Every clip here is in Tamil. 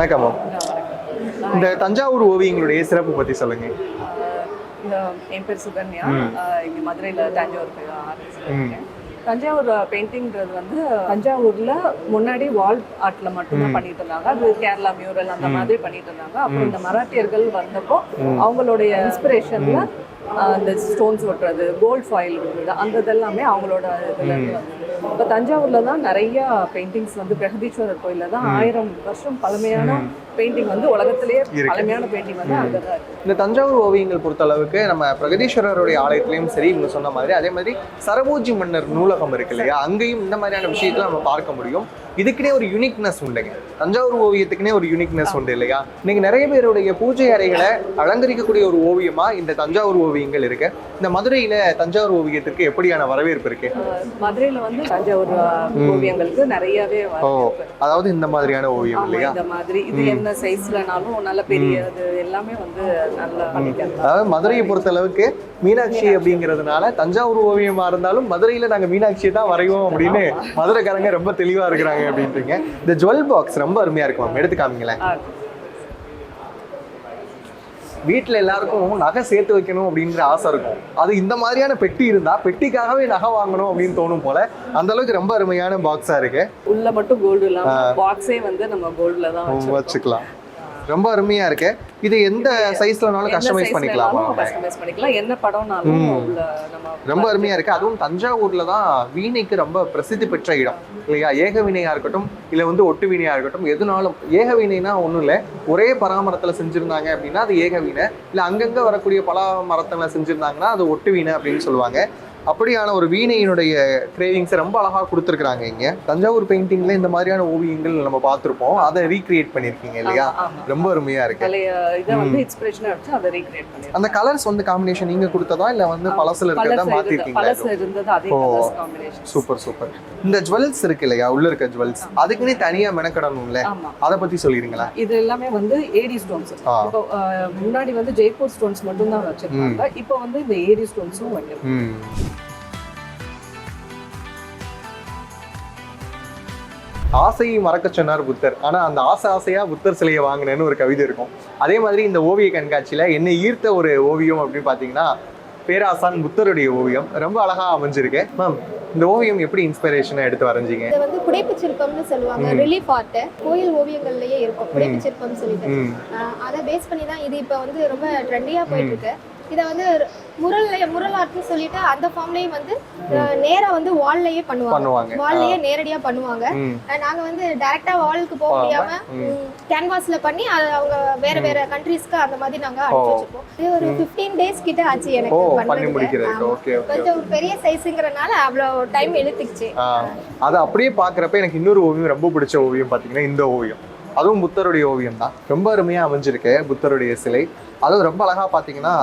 வணக்கம். இந்த தஞ்சாவூர் ஓவியங்களுடைய சிறப்பு பத்தி சொல்லுங்க. என் பேர் சுகன்யா. இங்க மதுரையில தஞ்சாவூர் ஆர்டிஸ்ட். தஞ்சாவூர் பெயிண்டிங்கிறது வந்து தஞ்சாவூர்ல முன்னாடி வால் ஆர்ட்ல மட்டும்தான் பண்ணிட்டு இருந்தாங்க. அது கேரளா மியூரல் அந்த மாதிரி பண்ணிட்டு இருந்தாங்க. அப்புறம் இந்த மராட்டியர்கள் வந்தப்போ அவங்களுடைய இன்ஸ்பிரேஷன்ல அந்த ஸ்டோன்ஸ் ஒட்டுறது, கோல்ட் ஃபாயில் இருந்தது, அந்த இதெல்லாமே அவங்களோட இதுல இருந்து வந்தது. இப்போ தஞ்சாவூர்ல தான் நிறைய பெயிண்டிங்ஸ் வந்து பிரகதீஸ்வரர் கோயில்ல தான் 1000 வருஷம் பழமையான பெயிண்டிங் வந்து உலகத்திலேயே பழமையான பெயிண்டிங் வந்து அங்கே தான் இருக்கு. இந்த தஞ்சாவூர் ஓவியங்கள் பொறுத்த அளவுக்கு நம்ம பிரகதீஸ்வரருடைய ஆலயத்திலையும் சரி, இவங்க சொன்ன மாதிரி அதே மாதிரி சரபோஜி மன்னர் நூலகம் இருக்கு இல்லையா, அங்கேயும் இந்த மாதிரியான விஷயத்துல நம்ம பார்க்க முடியும். இதுக்குனே ஒரு யூனிக்னஸ் உண்டுங்க. தஞ்சாவூர் ஓவியத்துக்குனே ஒரு யூனிக்னஸ் உண்டு இல்லையா. இன்னைக்கு நிறைய பேருடைய பூஜை அறைகளை அலங்கரிக்கக்கூடிய ஒரு ஓவியமா இந்த தஞ்சாவூர் ஓவியங்கள் இருக்கு. இந்த மதுரையில தஞ்சாவூர் ஓவியத்துக்கு எப்படியான வரவேற்பு இருக்கு? மதுரையில வந்து தஞ்சாவூர் ஓவியங்களுக்கு நிறையவே அதாவது இந்த மாதிரியான ஓவியம் இல்லையா, இந்த மாதிரி இது என்ன சைஸ்லனாலும் நல்ல பெரியது எல்லாமே வந்து நல்லா பண்ணிக்கலாம். அதாவது மதுரையை பொறுத்த அளவுக்கு மீனாட்சி அப்படிங்கிறதுனால தஞ்சாவூர் ஓவியமா இருந்தாலும் மதுரையில நாங்க மீனாட்சியை தான் வரைவோம் அப்படின்னு மதுரைக்காரங்க ரொம்ப தெளிவா இருக்கிறாங்க அப்படின்றீங்க. இந்த ஜுவல் பாக்ஸ் ரொம்ப அருமையா இருக்கும் மேம், எடுத்து காமிங்களேன். வீட்டில் எல்லாருக்கும் நகை சேர்த்து வைக்கணும் அப்படின்ற ஆசை இருக்கும். அது இந்த மாதிரியான பெட்டி இருந்தா பெட்டிக்காகவே நகை வாங்கணும் அப்படின்னு தோணும் போல. அந்த அளவுக்கு ரொம்ப அருமையான பாக்ஸா இருக்கு. உள்ள மட்டும் கோல்டு இல்லாம பாக்ஸே வந்து நம்ம கோல்ட்ல தான் வச்சுக்கலாம். ரொம்ப அருமையா இருக்கு. இது எந்த சைஸ்லனாலும் கஸ்டமைஸ் பண்ணிக்கலாமா? கஸ்டமைஸ் பண்ணிக்கலாம். என்ன படம்னாலும் உள்ள நம்ம ரொம்ப அருமையா இருக்கு. அதுவும் தஞ்சாவூர்ல தான் வீணைக்கு ரொம்ப பிரசித்தி பெற்ற இடம் இல்லையா. ஏக வீணையா இருக்கட்டும் இல்ல வந்து ஒட்டு வீணையா இருக்கட்டும், எதுனாலும் ஏக வீணைனா ஒண்ணும் இல்லை, ஒரே பராமரத்துல செஞ்சிருந்தாங்க அப்படின்னா அது ஏக வீணை. இல்ல அங்கங்க வரக்கூடிய பல மரத்துல செஞ்சிருந்தாங்கன்னா அது ஒட்டு வீணை அப்படின்னு சொல்லுவாங்க. அப்படியான ஒரு வீணையினுடைய கிரேவிங்ஸை ரொம்ப அழகா கொடுத்துருக்காங்க. இங்க தஞ்சாவூர் பெயிண்டிங்ல இந்த மாதிரியான ஓவியங்கள் நம்ம பார்த்திருப்போம், அதை ரீக்ரியேட் பண்ணிருக்கீங்க இல்லையா, ரொம்ப அருமையா இருக்கு. இதை வந்து இன்ஸ்பிரேஷனா எடுத்து அதை ரீக்ரியேட் பண்ணிருக்கீங்க. அந்த கலர்ஸ் வந்து காம்பினேஷன் நீங்க கொடுத்ததா இல்ல வந்து பழசுல இருக்கறத மாத்திருக்கீங்களா? பழசுல இருந்தது அதே கலர்ஸ் காம்பினேஷன். Super super. இந்த ஜுவல்ஸ் இருக்கு இல்லையா, உள்ள இருக்க ஜுவல்ஸ் அதுக்குனே தனியா மெனக்கடணும்ல, அத பத்தி சொல்லிருங்களா? இது எல்லாமே வந்து ஏடி ஸ்டோன்ஸ். இப்போ முன்னாடி வந்து ஜெய்ப்பூர் ஸ்டோன்ஸ் மட்டும் தான் வச்சிருக்காங்க. இப்போ வந்து இந்த ஏடி ஸ்டோன்ஸும் வைக்கிறோம். ஆசையை மறக்க சொன்னார் புத்தர், ஆனா அந்த ஆசையா புத்தர் சிலையை வாங்கினேன்னு ஒரு கவிதை இருக்கும். அதே மாதிரி இந்த ஓவிய கண்காட்சியில என்னை ஈர்த்த ஒரு ஓவியம் அப்படின்னு பாத்தீங்கன்னா பேராசான் புத்தருடைய ஓவியம் ரொம்ப அழகா அமைஞ்சிருக்கு. மேம், இந்த ஓவியம் எப்படி இன்ஸ்பிரேஷனா எடுத்து வரைஞ்சீங்க? இது வந்து புடைப்பு சிற்பம்னு சொல்லுவாங்க. ரிலீஃப் ஆர்ட் கோயில் ஓவியங்கள்லயே இருக்கும் புடைப்பு சிற்பம்னு சொல்லிட்டு. அதை பேஸ் பண்ணி தான் இது இப்போ வந்து ரொம்ப ட்ரெண்டியா போயிட்டு இருக்கு. இதை வந்து முரல் ஆர்ட்னு சொல்லிட்டு அந்த ஃபார்ம்லயும் வந்து நேரா வந்து வால்லயே பண்ணுவாங்க. வால்லயே நேரடியா பண்ணுவாங்க. நாங்க வந்து டைரக்டா வாலுக்கு போக முடியாம கேன்வாஸ்ல பண்ணி அவங்க வேற வேற கண்ட்ரீஸ்க்கு அந்த மாதிரி நாங்க அனுப்பி வச்சிருக்கோம். இது ஒரு 15 டேஸ் கிட்ட ஆச்சு எனக்கு பண்ணி முடிக்கிறதுக்கு. கொஞ்சம் பெரிய சைஸ்ங்கறனால அவ்வளவு டைம் எடுத்துக்கிச்சு. அது அப்படியே பாக்குறப்ப எனக்கு இன்னொரு ஓவியம் ரொம்ப பிடிச்ச ஓவியம் பாத்தீங்கன்னா இந்த ஓவியம். அதுவும் புத்தருடைய ஓவியம் தான். ரொம்ப அருமையா அமைஞ்சிருக்கு புத்தருடைய சிலை. அதுவும் ரொம்ப அழகா பாத்தீங்கன்னா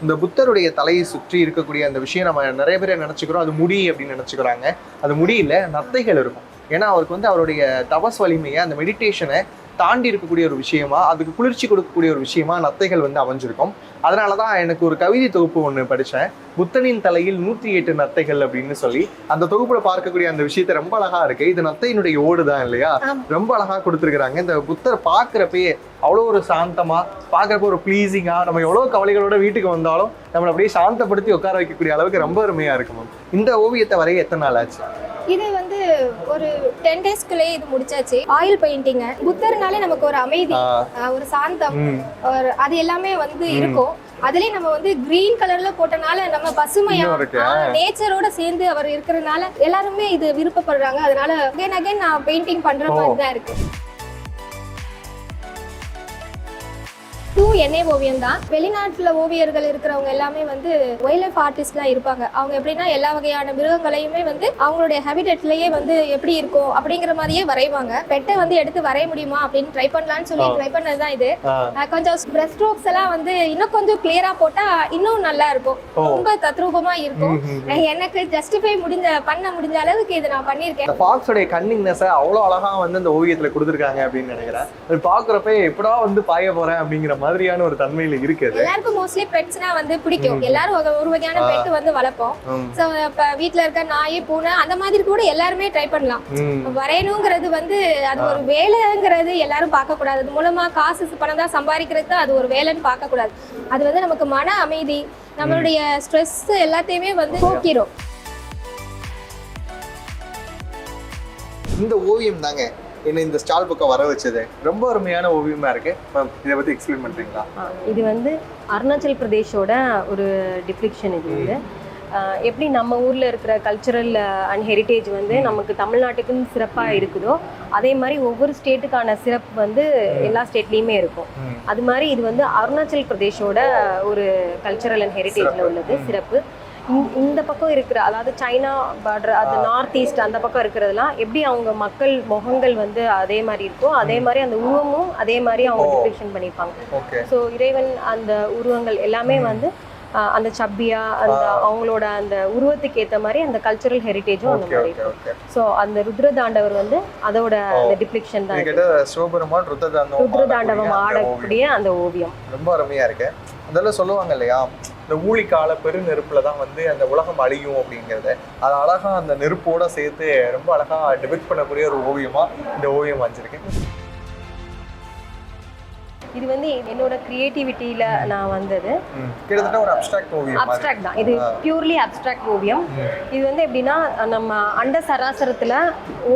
இந்த புத்தருடைய தலையை சுற்றி இருக்கக்கூடிய அந்த விஷயம் நம்ம நிறைய பேர் நினைச்சுக்கிறோம் அது முடி அப்படின்னு நினைச்சுக்கிறாங்க. அது முடியல, நத்தைகள் இருக்கும். ஏன்னா அவருக்கு வந்து அவருடைய தபஸ் வலிமையை, அந்த மெடிடேஷனை தாண்டி இருக்கக்கூடிய ஒரு விஷயமா, அதுக்கு குளிர்ச்சி கொடுக்கக்கூடிய ஒரு விஷயமா நத்தைகள் வந்து அமைஞ்சிருக்கும். அதனாலதான் எனக்கு ஒரு கவிதை தொகுப்பு ஒண்ணு படிச்சேன், புத்தனின் தலையில் 108 நத்தைகள் அப்படின்னு சொல்லி. அந்த தொகுப்புல பார்க்கக்கூடிய அந்த விஷயத்த ரொம்ப அழகா இருக்கு. இது நத்தையினுடைய ஓடுதான் இல்லையா, ரொம்ப அழகா கொடுத்துருக்காங்க. இந்த புத்தர் பாக்குறப்பயே அவ்வளோ ஒரு சாந்தமா, பாக்குறப்ப ஒரு பிளீசிங்கா, நம்ம எவ்வளவு கவலைகளோட வீட்டுக்கு வந்தாலும் நம்மளை அப்படியே சாந்தப்படுத்தி உட்கார வைக்கக்கூடிய அளவுக்கு ரொம்ப அருமையா இருக்கும். இந்த ஓவியத்தை வரைய எத்தனை நாள் ஆச்சு? இது வந்து ஒரு 10 டேஸ்க்குள்ளே இது முடிச்சாச்சு. ஆயில் பெயிண்டிங் புத்தர்னாலே நமக்கு ஒரு அமைதி, ஒரு சாந்தம், அது எல்லாமே வந்து இருக்கும். அதுலயே நம்ம வந்து கிரீன் கலர்ல போட்டனால நம்ம பசுமையா நேச்சரோட சேர்ந்து அவர் இருக்கிறதுனால எல்லாருமே இது விருப்பப்படுறாங்க. அதனால அகைன் நான் பெயிண்டிங் பண்ற மாதிரி தான் இருக்கு. எண்ணெய் ஓவியம் தான். வெளிநாட்டுல ஓவியர்கள் இருக்கிறவங்க எல்லாமே வந்து வைல்ட் லைஃப் ஆர்டிஸ்ட்லாம் இருப்பாங்க. அவங்க எப்படின்னா எல்லா வகையான மிருகங்களையுமே வந்து அவங்களுடைய ஹேபிட்டட்லயே வந்து எப்படி இருக்கும் அப்படிங்கிற மாதிரியே வரைவாங்க. பெட்டை வந்து எடுத்து வரைய முடியுமா அப்படின்னு ட்ரை பண்ணலாம்னு சொல்லி ட்ரை பண்ணதுதான் இது. கொஞ்சம் பிரஷ் ஸ்ட்ரோக்ஸ் எல்லாம் வந்து இன்னும் கொஞ்சம் கிளியரா போட்டா இன்னும் நல்லா இருக்கும், ரொம்ப தத்ரூபமா இருக்கும். எனக்கு ஜஸ்டிஃபை பண்ண முடிஞ்ச அளவுக்கு இது நான் பண்ணியிருக்கேன். ஃபாக்ஸோட கன்னிங்னஸ் அவ்வளவு அழகா வந்து அந்த ஓவியத்துல கொடுத்துருக்காங்க அப்படின்னு நினைக்கிறேன். அது பாக்குறப்ப எப்படா வந்து பாய போறேன் அப்படிங்கிற மாதிரியான ஒரு தன்மையில இருக்குது. எல்லாருக்கும் மோஸ்ட்லி பெட்ஸ்னா வந்து பிடிக்கும். எல்லாரும் ஒரு வகையான பெட் வந்து வளர்ப்போம். சோ இப்ப வீட்ல இருக்க நாய் பூனை அந்த மாதிரி கூட எல்லாருமே ட்ரை பண்ணலாம். வரையணுங்கிறது வந்து அது ஒரு வேலைங்கிறது எல்லாரும் பார்க்க கூடாது. அது மூலமா காசு பணம் தான் சம்பாதிக்கிறது அது ஒரு வேலைன்னு பார்க்க கூடாது. அது வந்து நமக்கு மன அமைதி, நம்மளுடைய ஸ்ட்ரெஸ் எல்லாத்தையுமே வந்து போக்கிரும். இந்த ஓவியம் தாங்க என்ன இந்த ஸ்டால் பக்கம் வர வச்சது. ரொம்ப அருமையான ஓவியமா இருக்கு மேம். இதை பத்தி எக்ஸ்பிளைன் பண்றீங்களா? இது வந்து அருணாச்சல் பிரதேஷோட ஒரு டிப்ளிக்ஷன். இது வந்து எப்படி நம்ம ஊரில் இருக்கிற கல்ச்சுரல் அண்ட் ஹெரிட்டேஜ் வந்து நமக்கு தமிழ்நாட்டுக்குன்னு சிறப்பாக இருக்குதோ அதே மாதிரி ஒவ்வொரு ஸ்டேட்டுக்கான சிறப்பு வந்து எல்லா ஸ்டேட்லேயுமே இருக்கும். அது மாதிரி இது வந்து அருணாச்சல் பிரதேஷோட ஒரு கல்ச்சுரல் அண்ட் ஹெரிட்டேஜில் உள்ளது சிறப்பு. இந்த பக்கம் இருக்கிற அதாவது சைனா பார்டர் அது நார்த் ஈஸ்ட் அந்த பக்கம் இருக்கிறதுலாம் எப்படி அவங்க மக்கள் முகங்கள் வந்து அதே மாதிரி இருக்கோ அதே மாதிரி அந்த உருவமும் அதே மாதிரி அவங்க டிபிக்ஷன் பண்ணியிருப்பாங்க. ஸோ இறைவன் அந்த உருவங்கள் எல்லாமே வந்து அந்த சப்பியா அந்த அவங்களோட அந்த உருவத்துக்கு ஏற்ற மாதிரி அந்த கல்ச்சுரல் ஹெரிட்டேஜும் அந்த மாதிரி இருக்கும். ஸோ அந்த ருத்ரதாண்டவர் வந்து அதோட அந்த டிப்ளிக்ஷன் தான். ருத்ரதாண்டவம் ஆடக்கூடிய அந்த ஓவியம் ரொம்ப அருமையா இருக்கு. அதெல்லாம் சொல்லுவாங்க இல்லையா, இந்த ஊழிக்கால பெரு நெருப்புல தான் வந்து அந்த உலகம் அழியும் அப்படிங்கிறது. அது அழகா அந்த நெருப்போட சேர்த்து ரொம்ப அழகா டிபிக்ட் பண்ணக்கூடிய ஒரு ஓவியமா இந்த ஓவியம் வந்திருக்கு. இது வந்து என்னோட கிரியேட்டிவிட்டியில நான் வந்தது. கிட்டத்தட்ட ஒரு அப்ஸ்ட்ராக்ட் ஓவியம். அப்ஸ்ட்ராக்ட் தான் இது, பியூர்லி அப்ஸ்ட்ராக்ட் ஓவியம். இது வந்து எப்படின்னா நம்ம அண்ட சராசரத்துல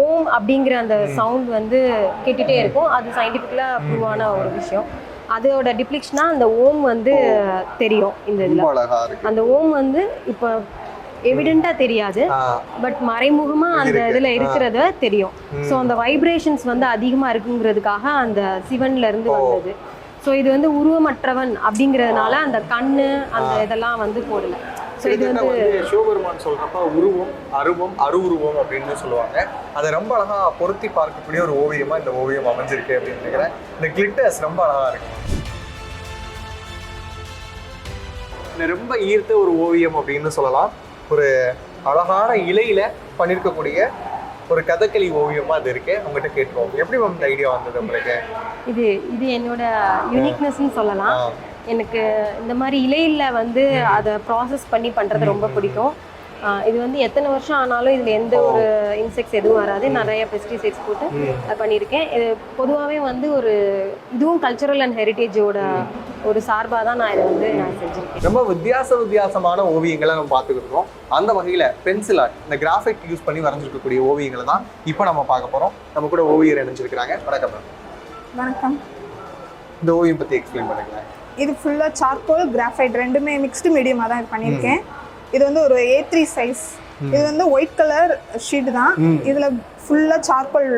ஓம் அப்படிங்கிற அந்த சவுண்ட் வந்து கேட்டுட்டே இருக்கும். அது சயின்டிஃபிக்கலா ப்ரூவான ஒரு விஷயம். அதோட டிப்ளிக்ஷனா அந்த ஓம் வந்து தெரியும். இந்த இதுல அந்த ஓம் வந்து இப்போ எவிடென்ட்டா தெரியாது, பட் மறைமுகமா அந்த இதுல இருக்கிறத தெரியும். ஸோ அந்த வைப்ரேஷன்ஸ் வந்து அதிகமா இருக்குங்கிறதுக்காக அந்த சிவன்ல இருந்து வந்தது. ஸோ இது வந்து உருவமற்றவன் அப்படிங்கிறதுனால அந்த கண்ணு அந்த இதெல்லாம் வந்து போடல. ஸோ இது வந்து சிவபெருமான் சொல்றப்ப உருவம் அருவம் அருவுருவம் அப்படின்னு சொல்லுவாங்க. அதை ரொம்ப அழகா பொருத்தி பார்க்கக்கூடிய ஒரு ஓவியமா இந்த ஓவியம் அமைஞ்சிருக்கு அப்படின்னு நினைக்கிறேன். இந்த கிளிட்டர்ஸ் ரொம்ப அழகா இருக்கு. ரொம்ப ஈர்த்த ஒரு ஓவியம் அப்படின்னு சொல்லலாம். ஒரு அழகான இலையில பண்ணிருக்கக்கூடிய ஒரு கதகளி ஓவியமா அது இருக்கு. அவங்ககிட்ட கேட்டுருவோம், எப்படி மேம் இந்த ஐடியா வந்தது உங்களுக்கு? இது என்னோட யூனிக்னஸ்ன்னு சொல்லலாம். எனக்கு இந்த மாதிரி இலையில வந்து அதை ப்ராசஸ் பண்ணி பண்றது ரொம்ப பிடிக்கும். இது வந்து எத்தனை வருஷம் ஆனாலும் இதுல எந்த ஒரு இன்செக்ட்ஸ் எதுவும் வராது. நிறைய பெஸ்டிசைட்ஸ் போட்டு பண்ணியிருக்கேன். இது பொதுவாகவே வந்து ஒரு இதுவும் கல்ச்சுரல் அண்ட் ஹெரிட்டேஜோட ஒரு சார்பாக தான் நான் இதை வந்து நான் செஞ்சிருக்கேன். ரொம்ப வித்தியாசமான ஓவியங்களை நம்ம பார்த்துக்கிட்டோம். அந்த வகையில பென்சில் ஆர்ட், இந்த கிராஃபிக் யூஸ் பண்ணி வரைஞ்சிருக்கக்கூடிய ஓவியங்களை தான் இப்போ நம்ம பார்க்க போறோம். நம்ம கூட ஓவியர் இணைஞ்சிருக்கிறாங்க. வணக்கம் மேம். வணக்கம். இந்த ஓவியம் பத்தி எக்ஸ்பிளைன் பண்ணுங்க. இது ஃபுல்லா சார்கோல் கிராஃபைட் ரெண்டுமே மிக்ஸ்டு மீடியமா தான் பண்ணியிருக்கேன். இது வந்து ஒரு A3 சைஸ். இது வந்து ஒயிட் கலர் ஷீட் தான். இதுல ஃபுல்லா சார்கோல்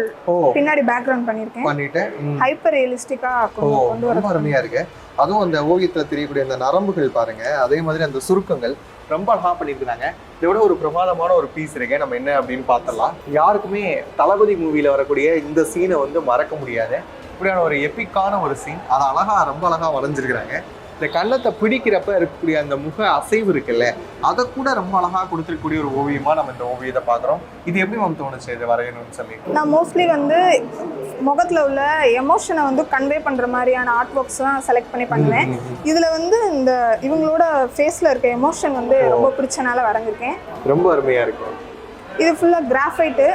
பின்னாடி பேக்ரவுண்ட் பண்ணிருக்கேன். ஹைப்பர் ரியலிஸ்டிக்கா கொண்டு வர அருமையா இருக்கு. அதுவும் அந்த ஓவியத்துல தெரியக்கூடிய அந்த நரம்புகள் பாருங்க, அதே மாதிரி அந்த சுருக்கங்கள் ரொம்ப அழகா பண்ணிருக்காங்க. இதோட ஒரு பிரமாதமான ஒரு பீஸ் இருக்கு. நம்ம என்ன அப்படின்னு பார்த்தலாம். யாருக்குமே தளபதி மூவில வரக்கூடிய இந்த சீனை வந்து மறக்க முடியாது. இப்படியான ஒரு எப்பிக்கான ஒரு சீன், அதை அழகா ரொம்ப அழகா வரைஞ்சிருக்கிறாங்க. இந்த கண்ணத்தை பிடிக்கிறப்ப இருக்கக்கூடிய அந்த முக அசைவு இருக்குல்ல, அதை கூட ரொம்ப அழகா கொடுத்துருக்கக்கூடிய ஒரு ஓவியமா நம்ம இந்த ஓவியத்தை பாக்குறோம். இது எப்படி மேம் தோணுச்சு இது வரையணும்னு சொல்லி? நான் மோஸ்ட்லி வந்து முகத்துல உள்ள எமோஷனை வந்து கன்வே பண்ற மாதிரியான ஆர்ட் ஒர்க்ஸ் தான் செலக்ட் பண்ணி பண்ணுவேன். இதுல வந்து இந்த இவங்களோட ஃபேஸ்ல இருக்க எமோஷன் வந்து ரொம்ப பிடிச்சனால வரைஞ்சிருக்கேன். ரொம்ப அருமையா இருக்கு. இது ஃபுல்லா கிராஃபைட்டு.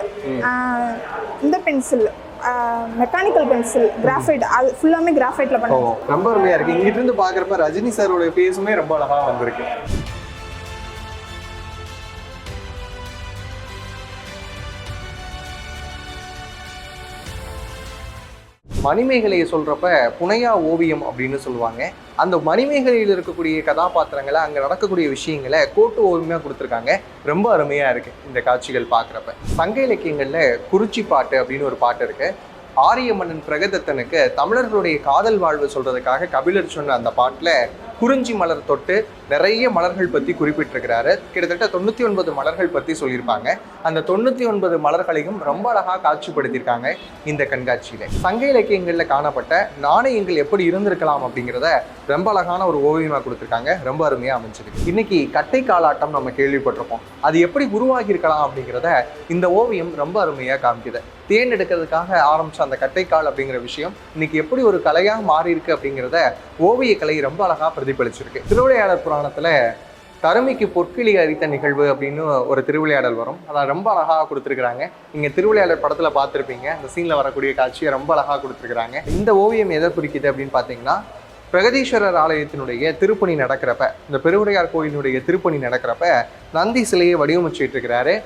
இந்த பென்சில் மெக்கானிக்கல் பென்சில் கிராஃபைட், அது ஃபுல்லாமே கிராஃபைட்ல பண்ணுவோம். ரொம்ப அருமையா இருக்கு. இங்கிட்ட இருந்து பாக்குறப்ப ரஜினி சாரோட ஃபேஸுமே ரொம்ப அழகா வந்திருக்கு. மணிமேகலையை சொல்றப்ப புனையா ஓவியம் அப்படின்னு சொல்லுவாங்க. அந்த மணிமேகலையில் இருக்கக்கூடிய கதாபாத்திரங்களை, அங்க நடக்கக்கூடிய விஷயங்களை கோட்டு ஓவியமா கொடுத்துருக்காங்க. ரொம்ப அருமையா இருக்கு இந்த காட்சிகள் பார்க்குறப்ப. சங்க இலக்கியங்கள்ல குறிச்சி பாட்டு அப்படின்னு ஒரு பாட்டு இருக்கு. ஆரிய மன்னன் பிரகதத்தனுக்கு தமிழர்களுடைய காதல் வாழ்வு சொல்றதுக்காக கபிலர் சொன்ன அந்த பாட்டுல குறிஞ்சி மலர் தொட்டு நிறைய மலர்கள் பற்றி குறிப்பிட்டிருக்கிறாரு. கிட்டத்தட்ட 99 மலர்கள் பற்றி சொல்லியிருப்பாங்க. அந்த 99 மலர்களையும் ரொம்ப அழகாக காட்சிப்படுத்தியிருக்காங்க இந்த கண்காட்சியில. சங்க இலக்கியங்களில் காணப்பட்ட நாணயங்கள் எப்படி இருந்திருக்கலாம் அப்படிங்கிறத ரொம்ப அழகான ஒரு ஓவியமாக கொடுத்துருக்காங்க. ரொம்ப அருமையாக அமைஞ்சிருக்கு. இன்னைக்கு கட்டை காலாட்டம் நம்ம கேள்விப்பட்டிருப்போம். அது எப்படி உருவாகி இருக்கலாம் அப்படிங்கிறத இந்த ஓவியம் ரொம்ப அருமையாக காமிக்குது. தேன் எடுக்கிறதுக்காக ஆரம்பிச்ச அந்த கட்டைக்கால் அப்படிங்கிற விஷயம் இன்னைக்கு எப்படி ஒரு கலையாக மாறி இருக்கு அப்படிங்கிறத ஓவியக்கலை ரொம்ப அழகா பிரதிபலிச்சிருக்கு. திருவிளையாடல் புராணத்துல தருமிக்கு பொற்கிளி அரித்த நிகழ்வு அப்படின்னு ஒரு திருவிளையாடல் வரும். அதை ரொம்ப அழகாக கொடுத்துருக்குறாங்க. நீங்கள் திருவிளையாடல் படத்தில் பார்த்துருப்பீங்க, அந்த சீனில் வரக்கூடிய காட்சியை ரொம்ப அழகாக கொடுத்துருக்குறாங்க. இந்த ஓவியம் எதை குறிக்குது அப்படின்னு பார்த்தீங்கன்னா, பிரகதீஸ்வரர் ஆலயத்தினுடைய திருப்பணி நடக்கிறப்ப, இந்த பெருவுடையார் கோயிலினுடைய திருப்பணி நடக்கிறப்ப நந்தி சிலையை வடிவமைச்சிட்டு இருக்கிறாரு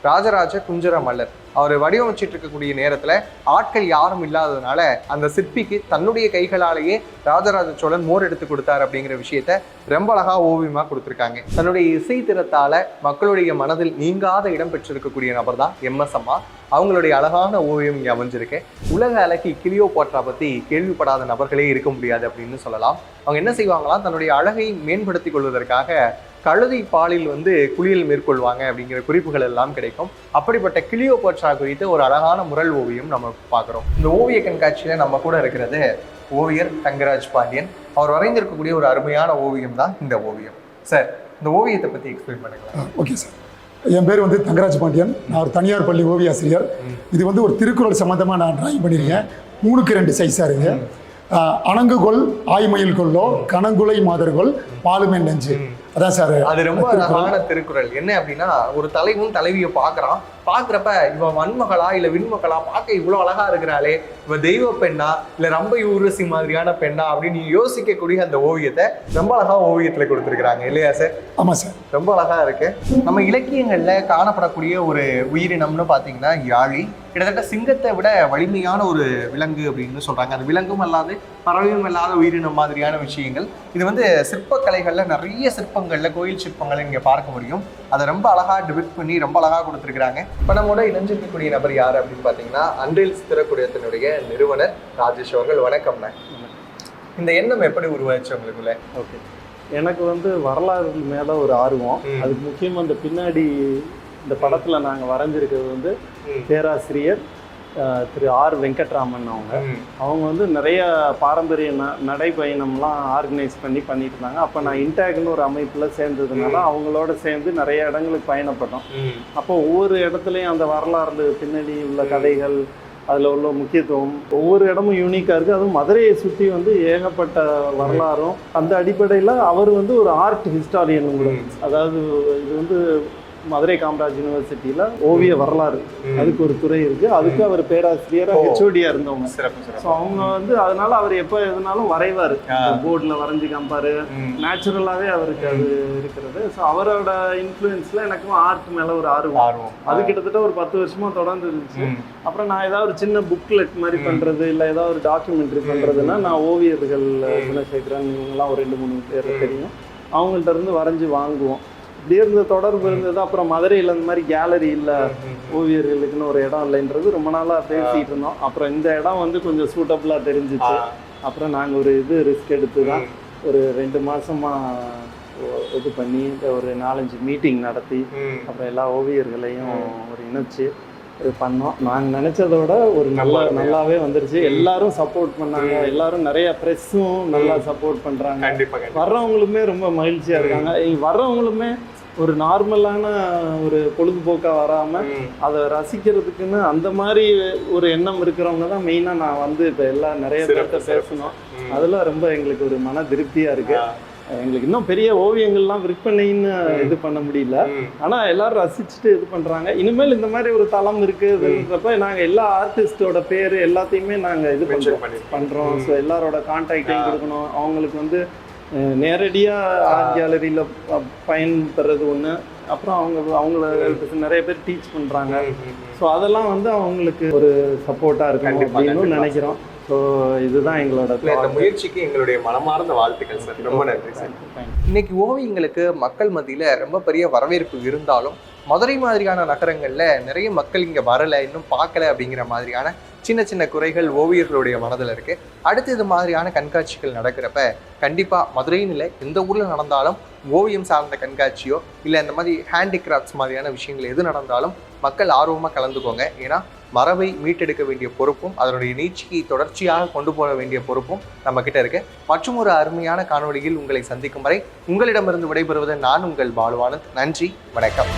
ராஜராஜ குஞ்சர மல்லர். அவர் வடிவமைச்சிட்டு இருக்கக்கூடிய நேரத்தில் ஆட்கள் யாரும் இல்லாததுனால அந்த சிற்பிக்கு தன்னுடைய கைகளாலேயே ராஜராஜ சோழன் மோர் எடுத்து கொடுத்தார் அப்படிங்கிற விஷயத்த ரொம்ப அழகா ஓவியமாக கொடுத்துருக்காங்க. தன்னுடைய இசை திறத்தால மக்களுடைய மனதில் நீங்காத இடம் பெற்றிருக்கக்கூடிய நபர் தான் MS அம்மா. அவங்களுடைய அழகான ஓவியம் இங்கே அமைஞ்சிருக்கு. உலக அழகி கிளியோபாட்ரா பற்றி கேள்விப்படாத நபர்களே இருக்க முடியாது அப்படின்னு சொல்லலாம். அவங்க என்ன செய்வாங்களாம், தன்னுடைய அழகை மேம்படுத்திக் கொள்வதற்காக கழுதை பாலில் குளியல் மேற்கொள்வாங்க அப்படிங்கிற குறிப்புகள் எல்லாம் கிடைக்கும். அப்படிப்பட்ட கிளியோபாட்ரா குறித்து ஒரு அழகான முரல் ஓவியம் நம்ம பார்க்குறோம். இந்த ஓவிய கண்காட்சியில் நம்ம கூட இருக்கிறது ஓவியர் தங்கராஜ் பாண்டியன். அவர் வரைந்திருக்கக்கூடிய ஒரு அருமையான ஓவியம் தான் இந்த ஓவியம். சார், இந்த ஓவியத்தை பற்றி எக்ஸ்பிளைன் பண்ணுங்களேன். ஓகே சார், என் பேர் தங்கராஜ் பாண்டியன். நான் ஒரு தனியார் பள்ளி ஓவிய ஆசிரியர். இது ஒரு திருக்குறள் சம்மந்தமாக நான் டிராயிங் பண்ணியிருக்கேன். 3x2 சைஸாக இருக்குது. அணங்குகொள் ஆய்மயில் கொள்ளோ கணங்குலை மாதர்கொள் பாலுமே நெஞ்சு. அதான் சார், அது ரொம்ப அழகான திருக்குறள். என்ன அப்படின்னா, ஒரு தலைவன் தலைவியை பார்க்குறான். பார்க்குறப்ப இவ வன்மகளா இல்லை விண்மகளா, பார்க்க இவ்வளோ அழகா இருக்கிறாளே, இவ தெய்வ பெண்ணா இல்லை ரம்பை ஊர்வசி மாதிரியான பெண்ணா அப்படின்னு யோசிக்கக்கூடிய அந்த ஓவியத்தை ரொம்ப அழகா ஓவியத்தில் கொடுத்துருக்குறாங்க இல்லையா சார்? ஆமாம் சார், ரொம்ப அழகா இருக்கு. நம்ம இலக்கியங்களில் காணப்படக்கூடிய ஒரு உயிரினம்னு பார்த்தீங்கன்னா யாழி. கிட்டத்தட்ட சிங்கத்தை விட வலிமையான ஒரு விலங்கு அப்படின்னு சொல்றாங்க. அது விலங்கும் அல்லாது பறவையும் இல்லாத உயிரினம் மாதிரியான விஷயங்கள். இது சிற்பக்கலைகளில் நிறைய சிற்பங்களில் கோயில் சிற்பங்களை நீங்கள் பார்க்க முடியும். அதை ரொம்ப அழகா டிபிக்ட் பண்ணி ரொம்ப அழகா கொடுத்துருக்குறாங்க. இப்போ நம்மோட இணைஞ்சிருக்கக்கூடிய நபர் யார் அப்படின்னு பார்த்தீங்கன்னா, அன்றில் சித்திரக்கூடத்தினுடைய நிறுவனர் ராஜேஷ் அவர்கள். வணக்கம்ண்ணா. இந்த எண்ணம் எப்படி உருவாச்சு உங்களுக்குள்ள? ஓகே, எனக்கு வரலாறு மேலே ஒரு ஆர்வம். அதுக்கு முக்கியமாக இந்த பின்னாடி இந்த படத்தில் நாங்கள் வரைஞ்சிருக்கிறது பேராசிரியர் திரு R. வெங்கட்ராமன். அவங்க நிறைய பாரம்பரிய நடைப்பயணம்லாம் ஆர்கனைஸ் பண்ணிட்டு இருந்தாங்க. அப்போ நான் இன்டாக்னு ஒரு அமைப்பில் சேர்ந்ததுனால அவங்களோட சேர்ந்து நிறைய இடங்களுக்கு பயணப்பட்டோம். அப்போ ஒவ்வொரு இடத்துலையும் அந்த வரலாறு பின்னாடி உள்ள கதைகள், அதில் உள்ள முக்கியத்துவம், ஒவ்வொரு இடமும் யூனிக்காக இருக்குது. அதுவும் மதுரையை சுற்றி ஏகப்பட்ட வரலாறும். அந்த அடிப்படையில் அவர் ஒரு ஆர்ட் ஹிஸ்டாரியன் கூட. அதாவது இது மதுரை காமராஜ் யூனிவர்சிட்டியில் ஓவிய வரலாறு அதுக்கு ஒரு துறை இருக்குது. அதுக்கு அவர் பேராசிரியராக HOD-யா இருந்தவங்க. ஸோ அவங்க அதனால அவர் எப்போ எதுனாலும் வரைவார், போர்டில் வரைஞ்சி காமிப்பார். நேச்சுரலாகவே அவருக்கு அது இருக்கிறது. ஸோ அவரோட இன்ஃப்ளூயன்ஸில் எனக்கும் ஆர்ட் மேலே ஒரு ஆர்வம். அது கிட்டத்தட்ட ஒரு 10 வருஷமாக தொடர்ந்து இருந்துச்சு. அப்புறம் நான் ஏதாவது ஒரு சின்ன புக்லெட் மாதிரி பண்ணுறது, இல்லை ஏதாவது ஒரு டாக்குமெண்ட்ரி பண்ணுறதுன்னா, நான் ஓவியர்கள் குணசேகரன் இவங்கெல்லாம் ஒரு 2-3 பேர் தெரியும், அவங்கள்ட்ட இருந்து வரைஞ்சி வாங்குவோம். இப்படி இருந்த தொடர்பு இருந்தது. அப்புறம் மதுரையில் இந்த மாதிரி கேலரி இல்லை, ஓவியர்களுக்குன்னு ஒரு இடம் இல்லைன்றது ரொம்ப நாளாக பேசிகிட்டு இருந்தோம். அப்புறம் இந்த இடம் கொஞ்சம் சூட்டபுளாக தெரிஞ்சிச்சு. அப்புறம் நாங்கள் ஒரு ரிஸ்க் எடுத்து தான் ஒரு 2 மாதமாக இது பண்ணி ஒரு 4-5 மீட்டிங் நடத்தி அப்புறம் எல்லா ஓவியர்களையும் ஒரு இணைச்சு இது பண்ணோம். நாங்கள் நினச்சதோட ஒரு நல்லாவே வந்துருச்சு. எல்லாரும் சப்போர்ட் பண்ணாங்க. எல்லாரும் நிறைய ப்ரெஸ்ஸும் நல்லா சப்போர்ட் பண்ணுறாங்க. வர்றவங்களுமே ரொம்ப மகிழ்ச்சியாக இருக்காங்க. வர்றவங்களுமே ஒரு நார்மலான ஒரு பொழுதுபோக்காக வராமல் அதை ரசிக்கிறதுக்குன்னு அந்த மாதிரி ஒரு எண்ணம் இருக்கிறவங்க தான் மெயினாக நான் இப்போ எல்லாம் நிறைய பேர்கிட்ட பேசணும். அதெல்லாம் ரொம்ப எங்களுக்கு ஒரு மன திருப்தியாக இருக்குது. எங்களுக்கு இன்னும் பெரிய ஓவியங்கள்லாம் விற்பனைன்னு இது பண்ண முடியல, ஆனால் எல்லாரும் ரசிச்சுட்டு இது பண்ணுறாங்க. இனிமேல் இந்த மாதிரி ஒரு தளம் இருக்குதுன்றப்ப நாங்கள் எல்லா ஆர்டிஸ்டோட பேர் எல்லாத்தையுமே நாங்கள் இது பண்ணுறோம். ஸோ எல்லாரோட கான்டாக்டையும் கொடுக்கணும். அவங்களுக்கு நேரடியாக ஆர்ட் கேலரியில் பயன்பெறது ஒன்று. அப்புறம் அவங்கள நிறைய பேர் டீச் பண்ணுறாங்க. ஸோ அதெல்லாம் அவங்களுக்கு ஒரு சப்போர்ட்டாக இருக்கும் அப்படின்னு நினைக்கிறோம். ஸோ இதுதான் எங்களோட முயற்சிக்கு எங்களுடைய மனமார்ந்த வாழ்த்துக்கள் சார். ரொம்ப நன்றி சார். இன்னைக்கு ஓவியங்களுக்கு மக்கள் மத்தியில் ரொம்ப பெரிய வரவேற்பு இருந்தாலும், மதுரை மாதிரியான நகரங்களில் நிறைய மக்கள் இங்கே வரலை, இன்னும் பார்க்கல அப்படிங்கிற மாதிரியான சின்ன சின்ன குறைகள் ஓவியர்களுடைய மனதில் இருக்குது. அடுத்து இது மாதிரியான கண்காட்சிகள் நடக்கிறப்ப கண்டிப்பாக மதுரைன்னு இல்லை, எந்த ஊரில் நடந்தாலும் ஓவியம் சார்ந்த கண்காட்சியோ இல்லை இந்த மாதிரி ஹேண்டிகிராஃப்ட்ஸ் மாதிரியான விஷயங்கள் எது நடந்தாலும் மக்கள் ஆர்வமாக கலந்துக்கோங்க. ஏன்னா மரபை மீட்டெடுக்க வேண்டிய பொறுப்பும் அதனுடைய நீட்சியை தொடர்ச்சியாக கொண்டு போக வேண்டிய பொறுப்பும் நம்ம கிட்ட இருக்கு. மற்றும் ஒரு அருமையான காணொளியில் உங்களை சந்திக்கும் வரை உங்களிடமிருந்து விடைபெறுவது நான் உங்கள் பாலுவானந்த். நன்றி, வணக்கம்.